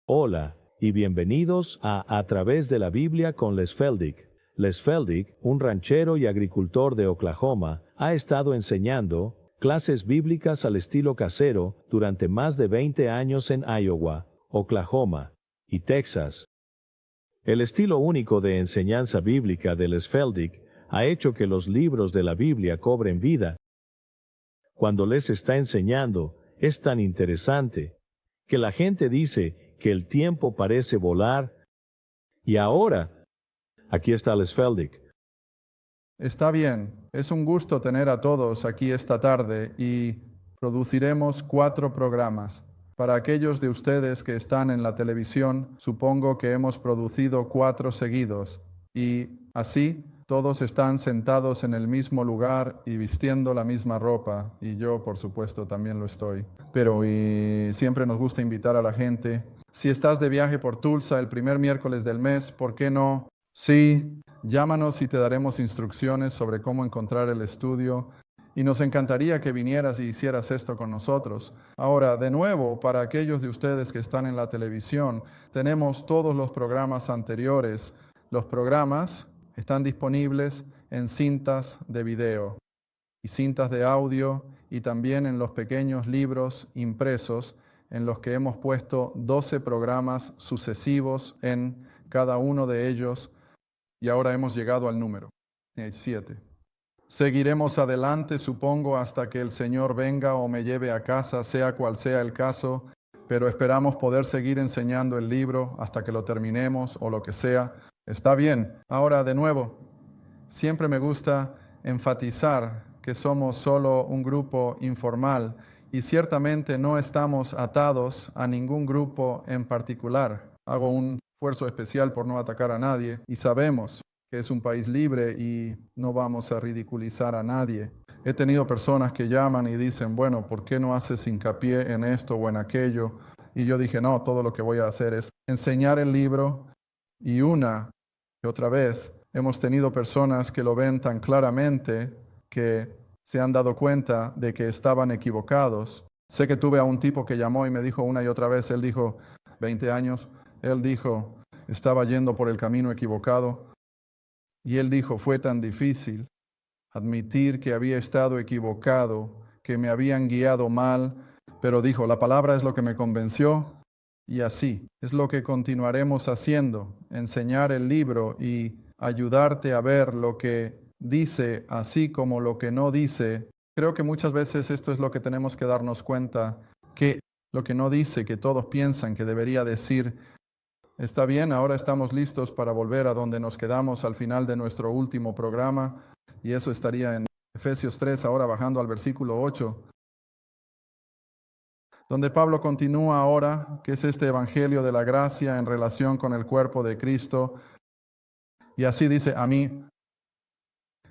Hola, y bienvenidos a través de la Biblia con Les Feldick. Les Feldick, un ranchero y agricultor de Oklahoma, ha estado enseñando clases bíblicas al estilo casero durante más de 20 años en Iowa, Oklahoma y Texas. El estilo único de enseñanza bíblica de Les Feldick ha hecho que los libros de la Biblia cobren vida. Cuando les está enseñando, es tan interesante que la gente dice que el tiempo parece volar. Y ahora, aquí está Les Feldick. Está bien, es un gusto tener a todos aquí esta tarde y produciremos 4 programas. Para aquellos de ustedes que están en la televisión, supongo que hemos producido 4 seguidos y así todos están sentados en el mismo lugar y vistiendo la misma ropa, y yo por supuesto también lo estoy. Pero siempre nos gusta invitar a la gente. Si estás de viaje por Tulsa el primer miércoles del mes, ¿por qué no? Sí, llámanos y te daremos instrucciones sobre cómo encontrar el estudio. Y nos encantaría que vinieras y hicieras esto con nosotros. Ahora, de nuevo, para aquellos de ustedes que están en la televisión, tenemos todos los programas anteriores. Los programas están disponibles en cintas de video y cintas de audio y también en los pequeños libros impresos en los que hemos puesto 12 programas sucesivos en cada uno de ellos. Y ahora hemos llegado al número 7. Seguiremos adelante, supongo, hasta que el Señor venga o me lleve a casa, sea cual sea el caso, pero esperamos poder seguir enseñando el libro hasta que lo terminemos o lo que sea. Está bien. Ahora, de nuevo, siempre me gusta enfatizar que somos solo un grupo informal y ciertamente no estamos atados a ningún grupo en particular. Hago un esfuerzo especial por no atacar a nadie y sabemos que es un país libre y no vamos a ridiculizar a nadie. He tenido personas que llaman y dicen, bueno, ¿por qué no haces hincapié en esto o en aquello? Y yo dije, no, todo lo que voy a hacer es enseñar el libro. Y una y otra vez hemos tenido personas que lo ven tan claramente que se han dado cuenta de que estaban equivocados. Sé que tuve a un tipo que llamó y me dijo una y otra vez, él dijo, 20 años, él dijo, estaba yendo por el camino equivocado. Y él dijo, fue tan difícil admitir que había estado equivocado, que me habían guiado mal, pero dijo, la palabra es lo que me convenció y así es lo que continuaremos haciendo, enseñar el libro y ayudarte a ver lo que dice, así como lo que no dice. Creo que muchas veces esto es lo que tenemos que darnos cuenta, que lo que no dice, que todos piensan que debería decir. Está bien, ahora estamos listos para volver a donde nos quedamos al final de nuestro último programa, y eso estaría en Efesios 3, ahora bajando al versículo 8, donde Pablo continúa ahora, que es este evangelio de la gracia en relación con el cuerpo de Cristo, y así dice, a mí,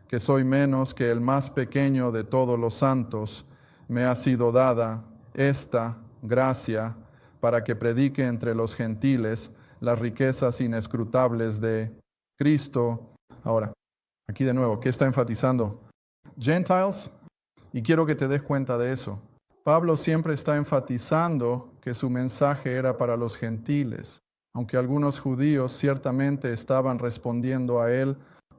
que soy menos que el más pequeño de todos los santos, me ha sido dada esta gracia para que predique entre los gentiles las riquezas inescrutables de Cristo. Ahora, aquí de nuevo, ¿qué está enfatizando? Gentiles, y quiero que te des cuenta de eso. Pablo siempre está enfatizando que su mensaje era para los gentiles, aunque algunos judíos ciertamente estaban respondiendo a él,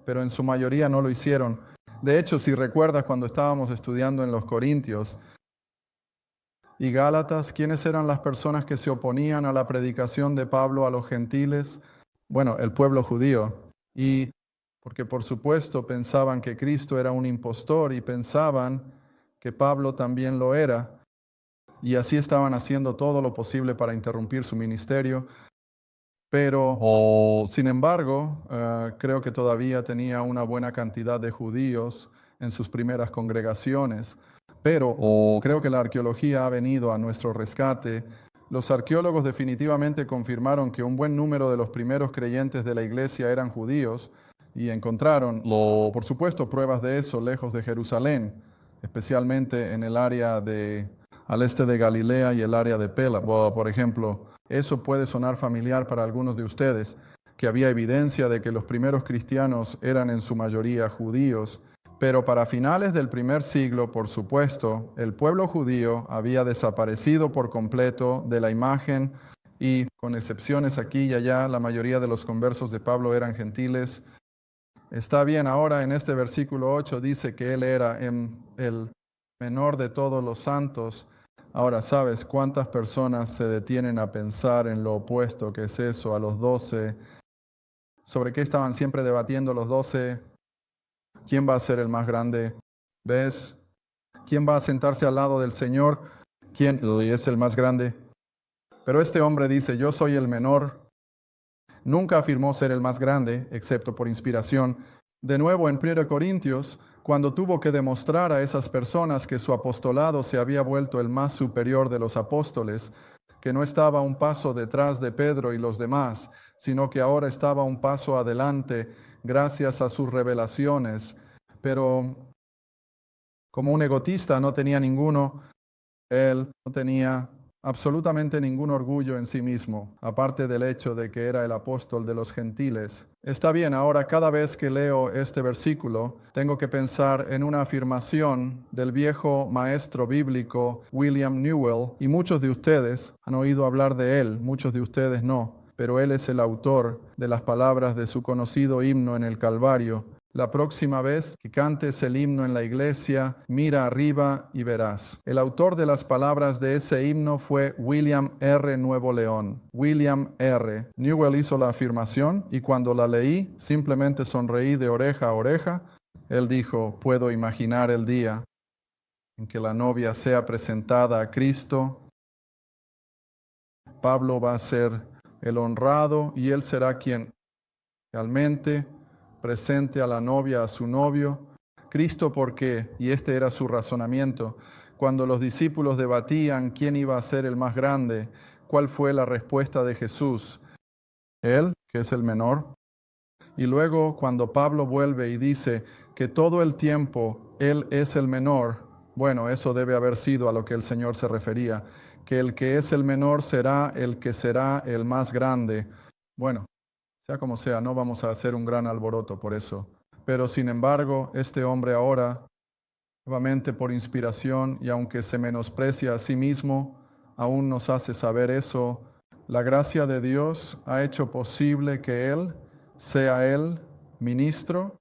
pero en su mayoría no lo hicieron. De hecho, si recuerdas cuando estábamos estudiando en los Corintios y Gálatas, ¿quiénes eran las personas que se oponían a la predicación de Pablo a los gentiles? Bueno, el pueblo judío. Y porque por supuesto pensaban que Cristo era un impostor y pensaban que Pablo también lo era. Y así estaban haciendo todo lo posible para interrumpir su ministerio. Pero, sin embargo, creo que todavía tenía una buena cantidad de judíos en sus primeras congregaciones. Pero creo que la arqueología ha venido a nuestro rescate. Los arqueólogos definitivamente confirmaron que un buen número de los primeros creyentes de la iglesia eran judíos y encontraron, por supuesto, pruebas de eso lejos de Jerusalén, especialmente en el área al este de Galilea y el área de Pela. Por ejemplo, eso puede sonar familiar para algunos de ustedes, que había evidencia de que los primeros cristianos eran en su mayoría judíos, pero para finales del primer siglo, por supuesto, el pueblo judío había desaparecido por completo de la imagen y con excepciones aquí y allá, la mayoría de los conversos de Pablo eran gentiles. Está bien, ahora en este versículo 8 dice que él era el menor de todos los santos. Ahora, ¿sabes cuántas personas se detienen a pensar en lo opuesto que es eso a los 12? ¿Sobre qué estaban siempre debatiendo los 12? ¿Quién va a ser el más grande? ¿Ves? ¿Quién va a sentarse al lado del Señor? ¿Quién es el más grande? Pero este hombre dice, yo soy el menor. Nunca afirmó ser el más grande, excepto por inspiración. De nuevo en 1 Corintios, cuando tuvo que demostrar a esas personas que su apostolado se había vuelto el más superior de los apóstoles, que no estaba un paso detrás de Pedro y los demás, sino que ahora estaba un paso adelante gracias a sus revelaciones. Pero como un egotista no tenía ninguno, él no tenía absolutamente ningún orgullo en sí mismo, aparte del hecho de que era el apóstol de los gentiles. Está bien, ahora cada vez que leo este versículo, tengo que pensar en una afirmación del viejo maestro bíblico William Newell, y muchos de ustedes han oído hablar de él, muchos de ustedes no, pero él es el autor de las palabras de su conocido himno en el Calvario. La próxima vez que cantes el himno en la iglesia, mira arriba y verás. El autor de las palabras de ese himno fue William R. Nuevo León. William R. Newell hizo la afirmación y cuando la leí, simplemente sonreí de oreja a oreja. Él dijo, puedo imaginar el día en que la novia sea presentada a Cristo. Pablo va a ser el honrado y él será quien realmente presente a la novia, a su novio. Cristo, ¿por qué? Y este era su razonamiento. Cuando los discípulos debatían quién iba a ser el más grande, ¿cuál fue la respuesta de Jesús? Él, que es el menor. Y luego cuando Pablo vuelve y dice que todo el tiempo Él es el menor, bueno, eso debe haber sido a lo que el Señor se refería, que el que es el menor será el que será el más grande. Bueno, sea como sea, no vamos a hacer un gran alboroto por eso. Pero sin embargo, este hombre ahora, nuevamente por inspiración, y aunque se menosprecia a sí mismo, aún nos hace saber eso. La gracia de Dios ha hecho posible que Él sea Él ministro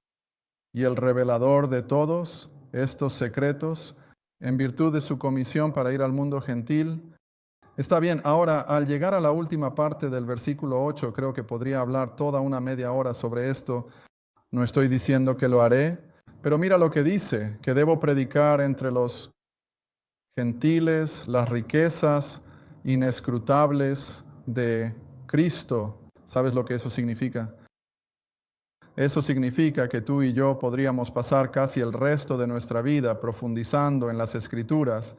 y el revelador de todos estos secretos en virtud de su comisión para ir al mundo gentil. Está bien, ahora al llegar a la última parte del versículo 8, creo que podría hablar toda una media hora sobre esto. No estoy diciendo que lo haré, pero mira lo que dice, que debo predicar entre los gentiles las riquezas inescrutables de Cristo. ¿Sabes lo que eso significa? Eso significa que tú y yo podríamos pasar casi el resto de nuestra vida profundizando en las Escrituras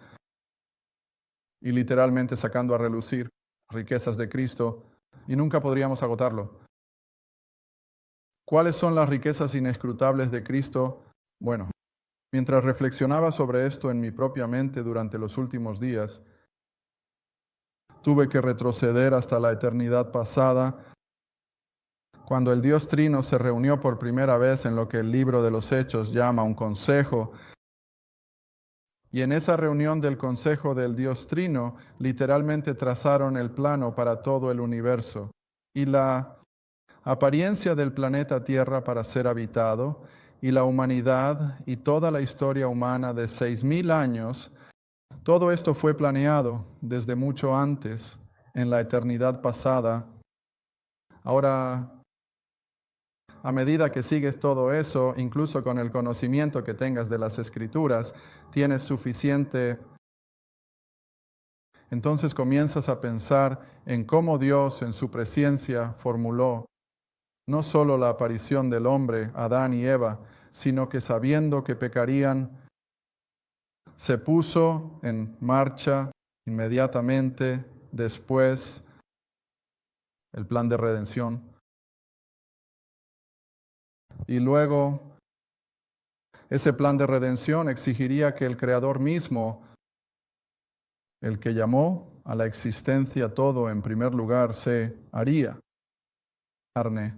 y literalmente sacando a relucir riquezas de Cristo, y nunca podríamos agotarlo. ¿Cuáles son las riquezas inescrutables de Cristo? Bueno, mientras reflexionaba sobre esto en mi propia mente durante los últimos días, tuve que retroceder hasta la eternidad pasada, cuando el Dios Trino se reunió por primera vez en lo que el libro de los Hechos llama un consejo. Y en esa reunión del Consejo del Dios Trino, literalmente trazaron el plano para todo el universo y la apariencia del planeta Tierra para ser habitado, y la humanidad y toda la historia humana de 6,000 años. Todo esto fue planeado desde mucho antes, en la eternidad pasada. Ahora, a medida que sigues todo eso, incluso con el conocimiento que tengas de las Escrituras, tienes suficiente. Entonces comienzas a pensar en cómo Dios en su presencia formuló no solo la aparición del hombre, Adán y Eva, sino que sabiendo que pecarían, se puso en marcha inmediatamente después el plan de redención. Y luego, ese plan de redención exigiría que el Creador mismo, el que llamó a la existencia todo en primer lugar, se haría carne.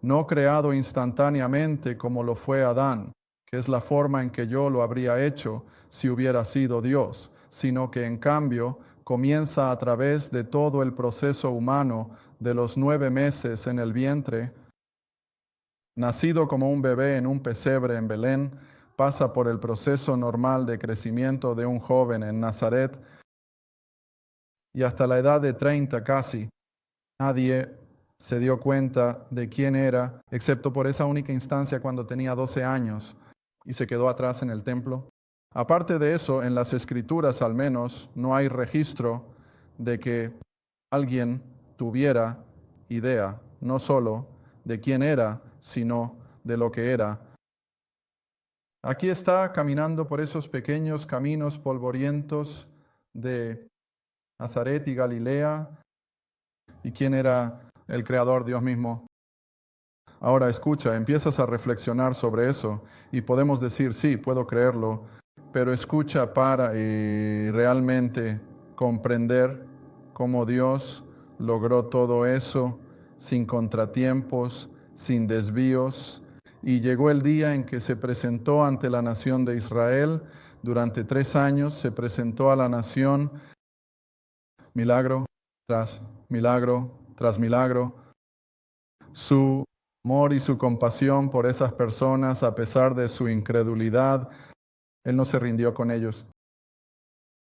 No creado instantáneamente como lo fue Adán, que es la forma en que yo lo habría hecho si hubiera sido Dios, sino que en cambio comienza a través de todo el proceso humano de los 9 meses en el vientre, nacido como un bebé en un pesebre en Belén, pasa por el proceso normal de crecimiento de un joven en Nazaret y hasta la edad de 30 casi, nadie se dio cuenta de quién era, excepto por esa única instancia cuando tenía 12 años y se quedó atrás en el templo. Aparte de eso, en las Escrituras al menos, no hay registro de que alguien tuviera idea, no solo de quién era, sino de lo que era. Aquí está caminando por esos pequeños caminos polvorientos de Nazaret y Galilea. ¿Y quién era el Creador, Dios mismo? Ahora escucha, empiezas a reflexionar sobre eso y podemos decir, sí, puedo creerlo, pero escucha para realmente comprender cómo Dios logró todo eso sin contratiempos, sin desvíos. Y llegó el día en que se presentó ante la nación de Israel. Durante 3 años se presentó a la nación milagro tras milagro tras milagro. Su amor y su compasión por esas personas, a pesar de su incredulidad, Él no se rindió con ellos.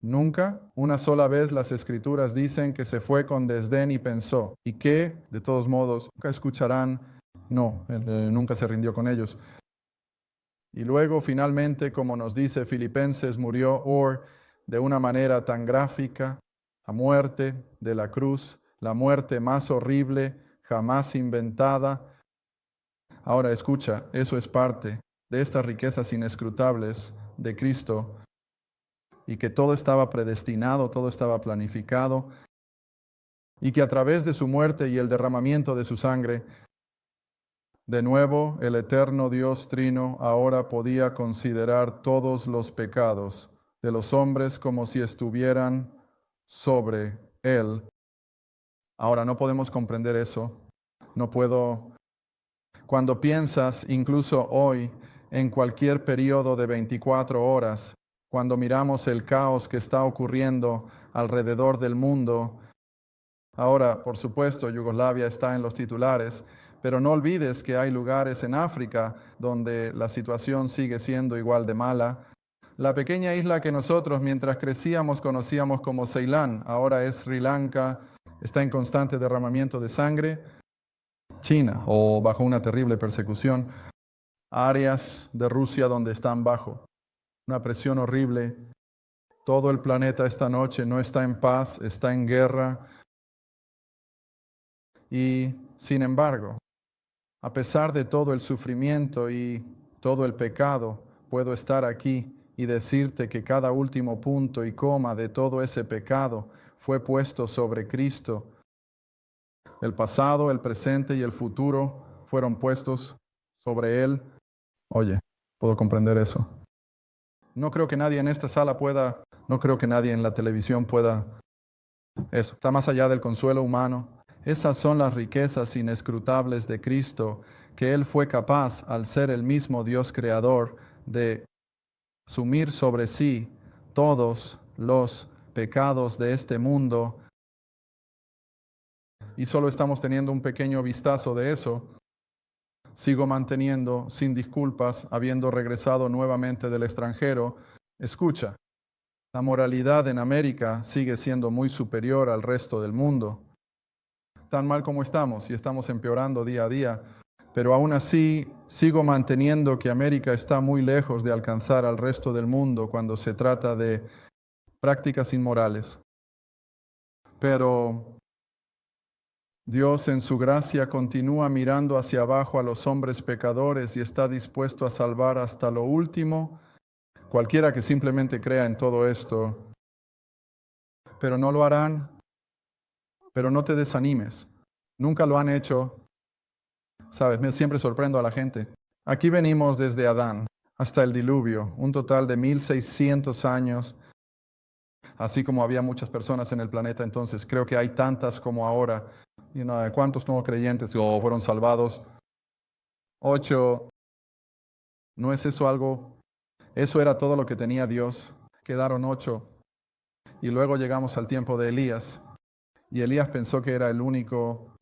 Nunca, una sola vez las Escrituras dicen que se fue con desdén y pensó, y que, de todos modos, nunca escucharán. No, Él nunca se rindió con ellos. Y luego, finalmente, como nos dice Filipenses, murió de una manera tan gráfica, la muerte de la cruz, la muerte más horrible jamás inventada. Ahora escucha, eso es parte de estas riquezas inescrutables de Cristo y que todo estaba predestinado, todo estaba planificado y que a través de su muerte y el derramamiento de su sangre, de nuevo el eterno Dios Trino ahora podía considerar todos los pecados de los hombres como si estuvieran sobre Él. Ahora no podemos comprender eso, no puedo. Cuando piensas, incluso hoy, en cualquier periodo de 24 horas, cuando miramos el caos que está ocurriendo alrededor del mundo, ahora, por supuesto, Yugoslavia está en los titulares, pero no olvides que hay lugares en África donde la situación sigue siendo igual de mala. La pequeña isla que nosotros, mientras crecíamos, conocíamos como Ceilán, ahora es Sri Lanka, está en constante derramamiento de sangre. China, o bajo una terrible persecución, áreas de Rusia donde están bajo una presión horrible. Todo el planeta esta noche no está en paz, está en guerra. Y sin embargo, a pesar de todo el sufrimiento y todo el pecado, puedo estar aquí y decirte que cada último punto y coma de todo ese pecado fue puesto sobre Cristo. El pasado, el presente y el futuro fueron puestos sobre Él. Oye, puedo comprender eso. No creo que nadie en esta sala pueda, no creo que nadie en la televisión pueda eso. Está más allá del consuelo humano. Esas son las riquezas inescrutables de Cristo, que Él fue capaz, al ser el mismo Dios creador, de asumir sobre sí todos los pecados de este mundo. Y solo estamos teniendo un pequeño vistazo de eso. Sigo manteniendo, sin disculpas, habiendo regresado nuevamente del extranjero. Escucha, la moralidad en América sigue siendo muy superior al resto del mundo. Tan mal como estamos, y estamos empeorando día a día, pero aún así sigo manteniendo que América está muy lejos de alcanzar al resto del mundo cuando se trata de prácticas inmorales. Pero Dios en su gracia continúa mirando hacia abajo a los hombres pecadores y está dispuesto a salvar hasta lo último cualquiera que simplemente crea en todo esto. Pero no lo harán. Pero no te desanimes. Nunca lo han hecho. Sabes, me siempre sorprendo a la gente. Aquí venimos desde Adán hasta el diluvio, un total de 1600 años. Así como había muchas personas en el planeta entonces, creo que hay tantas como ahora. ¿Cuántos no creyentes fueron salvados? 8. ¿No es eso algo? Eso era todo lo que tenía Dios. Quedaron 8. Y luego llegamos al tiempo de Elías. Y Elías pensó que era el único,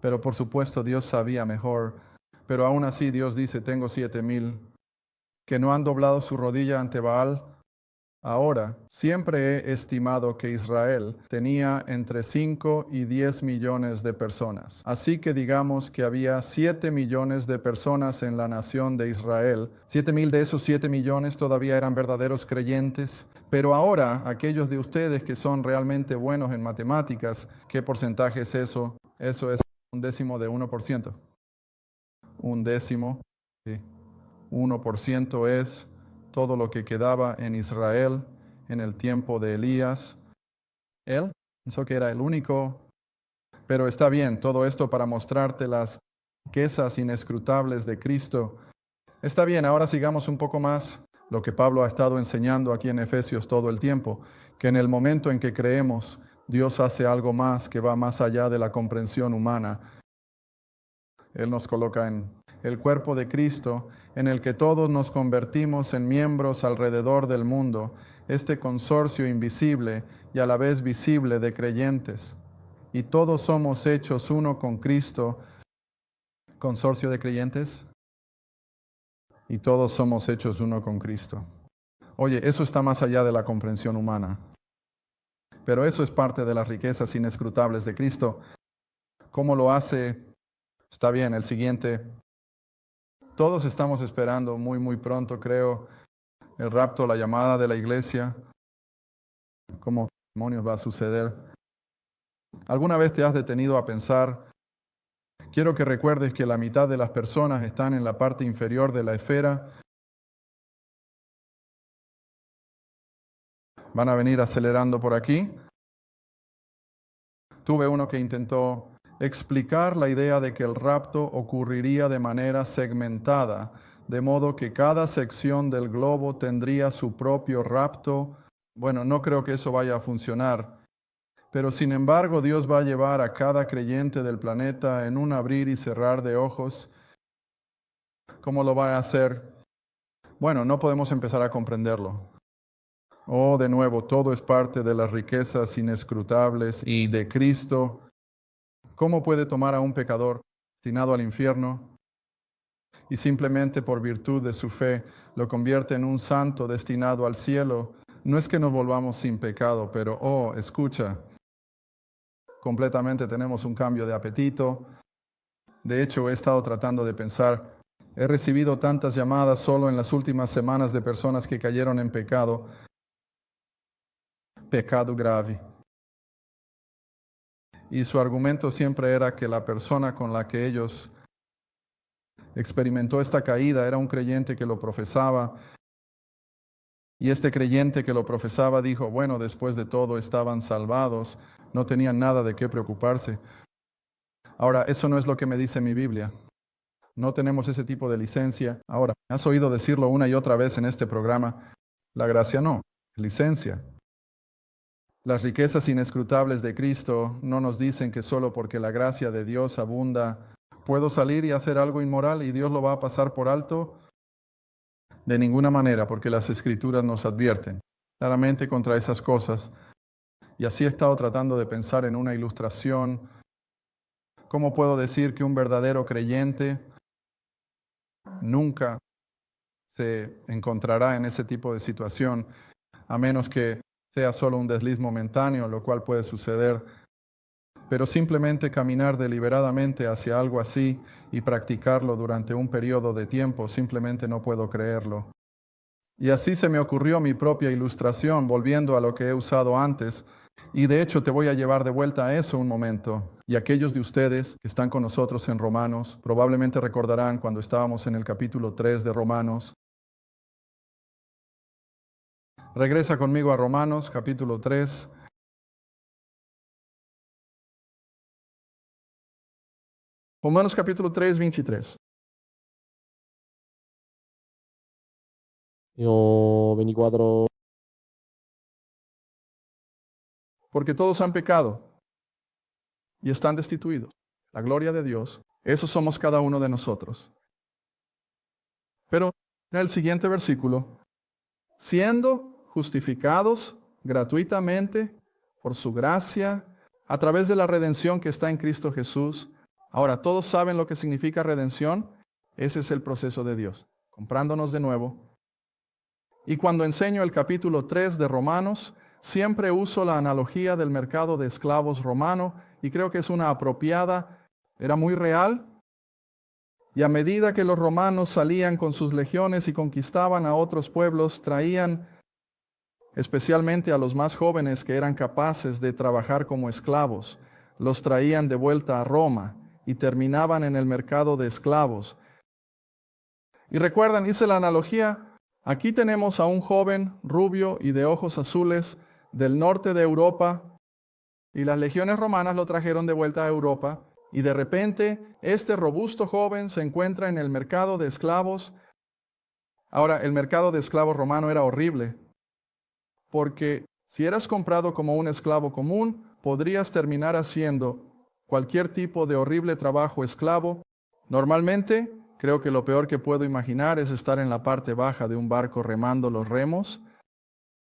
pero por supuesto Dios sabía mejor. Pero aún así Dios dice, tengo 7,000 que no han doblado su rodilla ante Baal. Ahora, siempre he estimado que Israel tenía entre 5 y 10 millones de personas. Así que digamos que había 7 millones de personas en la nación de Israel. 7,000 de esos 7 millones todavía eran verdaderos creyentes. Pero ahora, aquellos de ustedes que son realmente buenos en matemáticas, ¿qué porcentaje es eso? Eso es un décimo de 1%. Un décimo, sí. 1% es todo lo que quedaba en Israel en el tiempo de Elías. Él pensó que era el único, pero está bien, todo esto para mostrarte las riquezas inescrutables de Cristo. Está bien, ahora sigamos un poco más lo que Pablo ha estado enseñando aquí en Efesios todo el tiempo, que en el momento en que creemos, Dios hace algo más que va más allá de la comprensión humana. Él nos coloca en el cuerpo de Cristo, en el que todos nos convertimos en miembros alrededor del mundo, este consorcio invisible y a la vez visible de creyentes. Y todos somos hechos uno con Cristo, consorcio de creyentes, y todos somos hechos uno con Cristo. Oye, eso está más allá de la comprensión humana, pero eso es parte de las riquezas inescrutables de Cristo. ¿Cómo lo hace? Está bien, el siguiente. Todos estamos esperando muy pronto, creo, el rapto, la llamada de la iglesia. ¿Cómo demonios va a suceder? ¿Alguna vez te has detenido a pensar? Quiero que recuerdes que la mitad de las personas están en la parte inferior de la esfera. Van a venir acelerando por aquí. Tuve uno que intentó explicar la idea de que el rapto ocurriría de manera segmentada, de modo que cada sección del globo tendría su propio rapto. Bueno, no creo que eso vaya a funcionar, pero sin embargo Dios va a llevar a cada creyente del planeta en un abrir y cerrar de ojos. ¿Cómo lo va a hacer? Bueno, no podemos empezar a comprenderlo. Oh, de nuevo, todo es parte de las riquezas inescrutables y de Cristo. ¿Cómo puede tomar a un pecador destinado al infierno y simplemente por virtud de su fe lo convierte en un santo destinado al cielo? No es que nos volvamos sin pecado, pero, escucha, completamente tenemos un cambio de apetito. De hecho, he estado tratando de pensar, he recibido tantas llamadas solo en las últimas semanas de personas que cayeron en pecado grave. Y su argumento siempre era que la persona con la que ellos experimentó esta caída era un creyente que lo profesaba. Y este creyente que lo profesaba dijo, bueno, después de todo estaban salvados, no tenían nada de qué preocuparse. Ahora, eso no es lo que me dice mi Biblia. No tenemos ese tipo de licencia. Ahora, has oído decirlo una y otra vez en este programa, la gracia no, licencia. Las riquezas inescrutables de Cristo no nos dicen que solo porque la gracia de Dios abunda, puedo salir y hacer algo inmoral y Dios lo va a pasar por alto. De ninguna manera, porque las Escrituras nos advierten claramente contra esas cosas. Y así he estado tratando de pensar en una ilustración. ¿Cómo puedo decir que un verdadero creyente nunca se encontrará en ese tipo de situación, a menos que sea solo un desliz momentáneo, lo cual puede suceder? Pero simplemente caminar deliberadamente hacia algo así y practicarlo durante un periodo de tiempo, simplemente no puedo creerlo. Y así se me ocurrió mi propia ilustración, volviendo a lo que he usado antes. Y de hecho te voy a llevar de vuelta a eso un momento. Y aquellos de ustedes que están con nosotros en Romanos, probablemente recordarán cuando estábamos en el capítulo 3 de Romanos. Regresa conmigo a Romanos, capítulo 3. Romanos capítulo 3, 23. Io 24. Porque todos han pecado y están destituidos. La gloria de Dios, eso somos cada uno de nosotros. Pero en el siguiente versículo, siendo justificados gratuitamente, por su gracia, a través de la redención que está en Cristo Jesús. Ahora, todos saben lo que significa redención. Ese es el proceso de Dios, comprándonos de nuevo. Y cuando enseño el capítulo 3 de Romanos, siempre uso la analogía del mercado de esclavos romano y creo que es una apropiada, era muy real. Y a medida que los romanos salían con sus legiones y conquistaban a otros pueblos, traían especialmente a los más jóvenes que eran capaces de trabajar como esclavos, los traían de vuelta a Roma y terminaban en el mercado de esclavos. Y recuerdan, hice la analogía, aquí tenemos a un joven rubio y de ojos azules del norte de Europa, y las legiones romanas lo trajeron de vuelta a Europa, y de repente este robusto joven se encuentra en el mercado de esclavos. Ahora, el mercado de esclavos romano era horrible, porque si eras comprado como un esclavo común, podrías terminar haciendo cualquier tipo de horrible trabajo esclavo. Normalmente, creo que lo peor que puedo imaginar es estar en la parte baja de un barco remando los remos.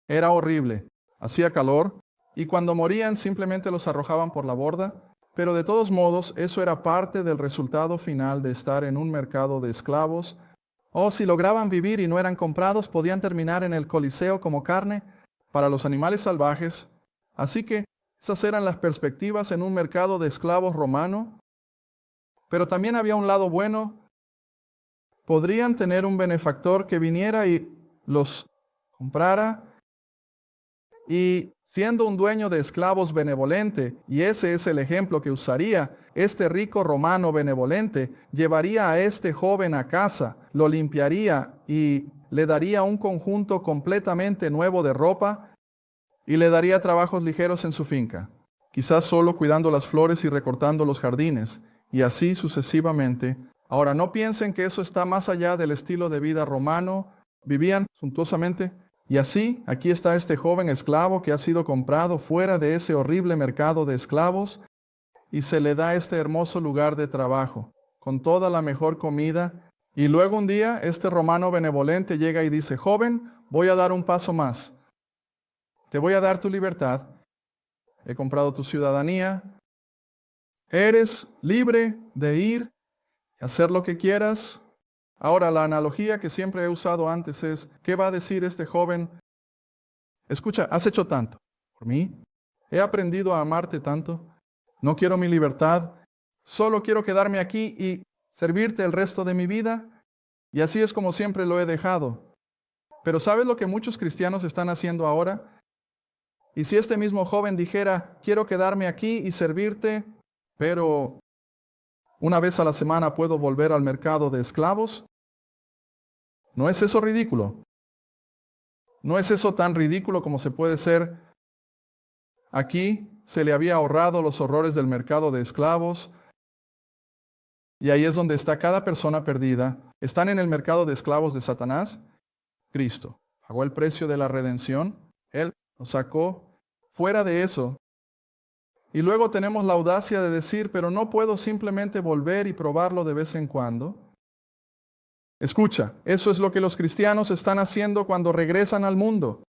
Era horrible, hacía calor, y cuando morían simplemente los arrojaban por la borda, pero de todos modos eso era parte del resultado final de estar en un mercado de esclavos. O si lograban vivir y no eran comprados, podían terminar en el Coliseo como carne para los animales salvajes. Así que esas eran las perspectivas en un mercado de esclavos romano. Pero también había un lado bueno. Podrían tener un benefactor que viniera y los comprara. Y siendo un dueño de esclavos benevolente, y ese es el ejemplo que usaría, este rico romano benevolente llevaría a este joven a casa, lo limpiaría y le daría un conjunto completamente nuevo de ropa y le daría trabajos ligeros en su finca, quizás solo cuidando las flores y recortando los jardines, y así sucesivamente. Ahora, no piensen que eso está más allá del estilo de vida romano. Vivían suntuosamente. Y así, aquí está este joven esclavo que ha sido comprado fuera de ese horrible mercado de esclavos y se le da este hermoso lugar de trabajo, con toda la mejor comida. Y luego un día, este romano benevolente llega y dice: joven, voy a dar un paso más. Te voy a dar tu libertad. He comprado tu ciudadanía. Eres libre de ir y hacer lo que quieras. Ahora, la analogía que siempre he usado antes es, ¿qué va a decir este joven? Escucha, has hecho tanto por mí. He aprendido a amarte tanto. No quiero mi libertad. Solo quiero quedarme aquí y servirte el resto de mi vida. Y así es como siempre lo he dejado. Pero ¿sabes lo que muchos cristianos están haciendo ahora? Y si este mismo joven dijera, quiero quedarme aquí y servirte, pero una vez a la semana puedo volver al mercado de esclavos, ¿no es eso ridículo? ¿No es eso tan ridículo como se puede ser? Aquí se le había ahorrado los horrores del mercado de esclavos, y ahí es donde está cada persona perdida. ¿Están en el mercado de esclavos de Satanás? Cristo pagó el precio de la redención. Él nos sacó fuera de eso. Y luego tenemos la audacia de decir, pero no puedo simplemente volver y probarlo de vez en cuando. Escucha, eso es lo que los cristianos están haciendo cuando regresan al mundo.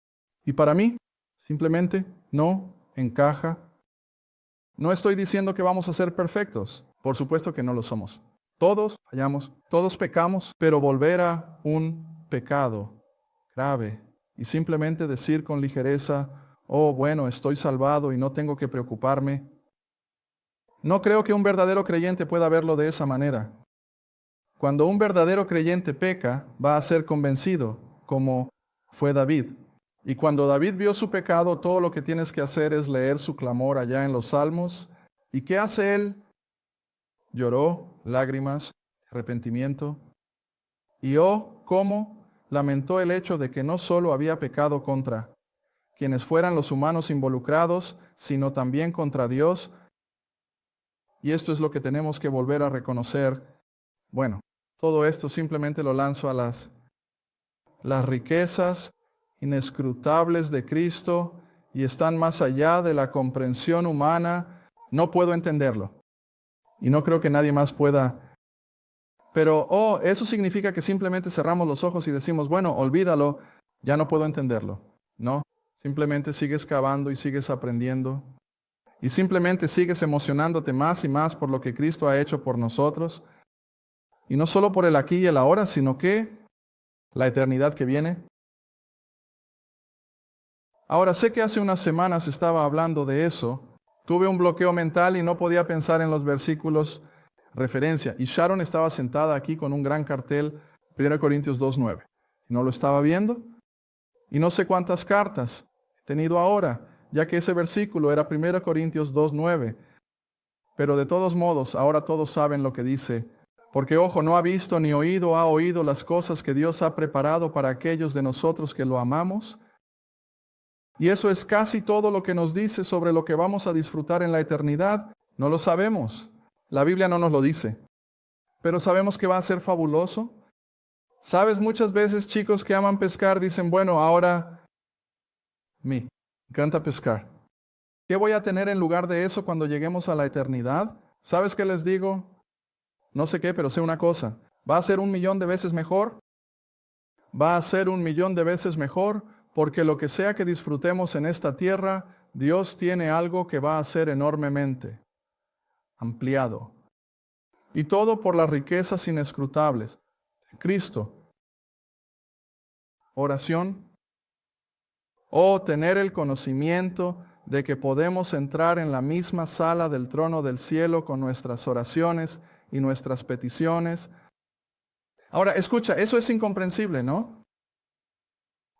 Y para mí, simplemente no encaja. No estoy diciendo que vamos a ser perfectos. Por supuesto que no lo somos. Todos fallamos, todos pecamos, pero volver a un pecado grave y simplemente decir con ligereza, oh, bueno, estoy salvado y no tengo que preocuparme. No creo que un verdadero creyente pueda verlo de esa manera. Cuando un verdadero creyente peca, va a ser convencido, como fue David. Y cuando David vio su pecado, todo lo que tienes que hacer es leer su clamor allá en los Salmos. ¿Y qué hace él? Lloró, lágrimas, arrepentimiento. Y oh, cómo lamentó el hecho de que no solo había pecado contra quienes fueran los humanos involucrados, sino también contra Dios. Y esto es lo que tenemos que volver a reconocer. Bueno, todo esto simplemente lo lanzo a las riquezas inescrutables de Cristo y están más allá de la comprensión humana. No puedo entenderlo. Y no creo que nadie más pueda. Pero, eso significa que simplemente cerramos los ojos y decimos, bueno, olvídalo, ya no puedo entenderlo. No, Simplemente sigues cavando y sigues aprendiendo. Y simplemente sigues emocionándote más y más por lo que Cristo ha hecho por nosotros. Y no solo por el aquí y el ahora, sino que la eternidad que viene. Ahora, sé que hace unas semanas estaba hablando de eso. Tuve un bloqueo mental y no podía pensar en los versículos referencia. Y Sharon estaba sentada aquí con un gran cartel, 1 Corintios 2:9. No lo estaba viendo. Y no sé cuántas cartas he tenido ahora, ya que ese versículo era 1 Corintios 2:9. Pero de todos modos, ahora todos saben lo que dice. Porque ojo no ha visto ni oído ha oído las cosas que Dios ha preparado para aquellos de nosotros que lo amamos. Y eso es casi todo lo que nos dice sobre lo que vamos a disfrutar en la eternidad. No lo sabemos. La Biblia no nos lo dice. Pero sabemos que va a ser fabuloso. Sabes, muchas veces chicos que aman pescar dicen, bueno, ahora me encanta pescar. ¿Qué voy a tener en lugar de eso cuando lleguemos a la eternidad? ¿Sabes qué les digo? No sé qué, pero sé una cosa. ¿Va a ser 1,000,000 de veces mejor? Va a ser 1,000,000 de veces mejor, porque lo que sea que disfrutemos en esta tierra, Dios tiene algo que va a ser enormemente ampliado. Y todo por las riquezas inescrutables. Cristo. Oración. O tener el conocimiento de que podemos entrar en la misma sala del trono del cielo con nuestras oraciones y nuestras peticiones. Ahora, escucha, eso es incomprensible, ¿no?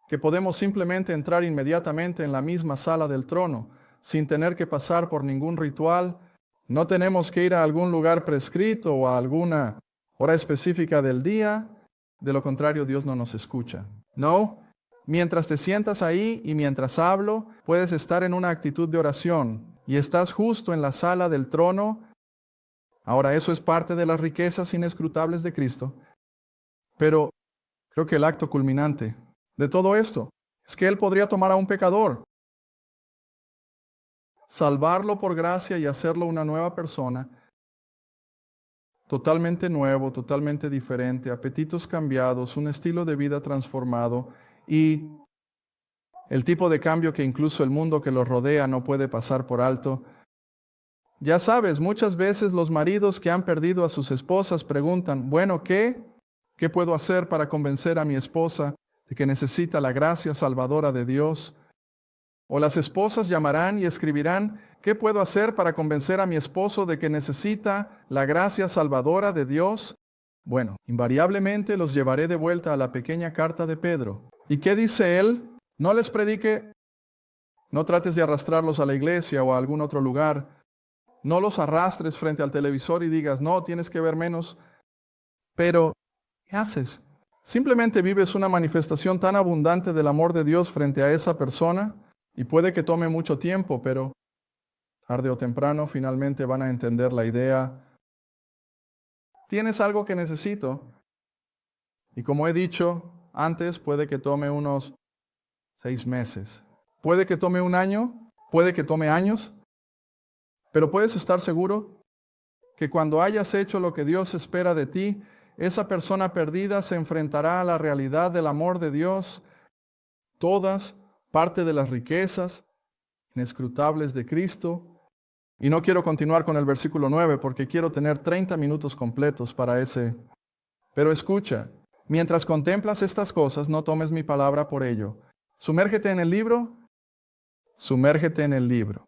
Que podemos simplemente entrar inmediatamente en la misma sala del trono, sin tener que pasar por ningún ritual. No tenemos que ir a algún lugar prescrito o a alguna hora específica del día. De lo contrario, Dios no nos escucha. No. Mientras te sientas ahí y mientras hablo, puedes estar en una actitud de oración y estás justo en la sala del trono. Ahora, eso es parte de las riquezas inescrutables de Cristo. Pero creo que el acto culminante de todo esto es que Él podría tomar a un pecador, salvarlo por gracia y hacerlo una nueva persona, totalmente nuevo, totalmente diferente, apetitos cambiados, un estilo de vida transformado y el tipo de cambio que incluso el mundo que los rodea no puede pasar por alto. Ya sabes, muchas veces los maridos que han perdido a sus esposas preguntan, bueno, ¿qué puedo hacer para convencer a mi esposa de que necesita la gracia salvadora de Dios? O las esposas llamarán y escribirán, ¿qué puedo hacer para convencer a mi esposo de que necesita la gracia salvadora de Dios? Bueno, invariablemente los llevaré de vuelta a la pequeña carta de Pedro. ¿Y qué dice él? No les predique, no trates de arrastrarlos a la iglesia o a algún otro lugar. No los arrastres frente al televisor y digas, no, tienes que ver menos. Pero, ¿qué haces? Simplemente vives una manifestación tan abundante del amor de Dios frente a esa persona y puede que tome mucho tiempo, pero tarde o temprano finalmente van a entender la idea. Tienes algo que necesito. Y como he dicho antes, puede que tome unos 6 meses. Puede que tome 1 año, puede que tome años, pero puedes estar seguro que cuando hayas hecho lo que Dios espera de ti, esa persona perdida se enfrentará a la realidad del amor de Dios, todas parte de las riquezas inescrutables de Cristo. Y no quiero continuar con el versículo 9 porque quiero tener 30 minutos completos para ese. Pero escucha, mientras contemplas estas cosas, no tomes mi palabra por ello. Sumérgete en el libro. Sumérgete en el libro.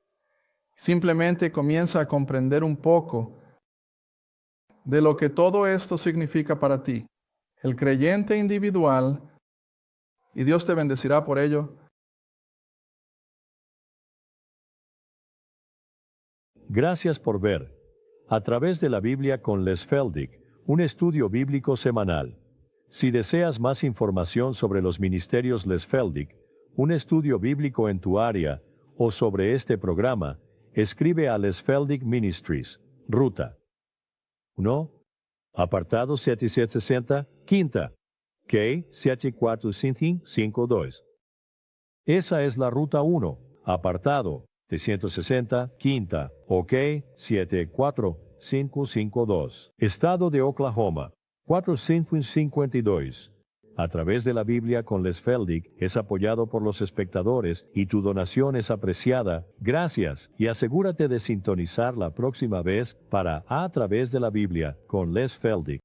Simplemente comienza a comprender un poco de lo que todo esto significa para ti. El creyente individual, y Dios te bendecirá por ello. Gracias por ver A través de la Biblia con Les Feldick, un estudio bíblico semanal. Si deseas más información sobre los ministerios Les Feldick, un estudio bíblico en tu área o sobre este programa, escribe a Les Feldick Ministries, Ruta 1, apartado 7760, Quinta, K 745552. Esa es la Ruta 1, apartado 160, Quinta, OK 74552. Estado de Oklahoma, 4552. A través de la Biblia con Les Feldick es apoyado por los espectadores y tu donación es apreciada. Gracias y asegúrate de sintonizar la próxima vez para A través de la Biblia con Les Feldick.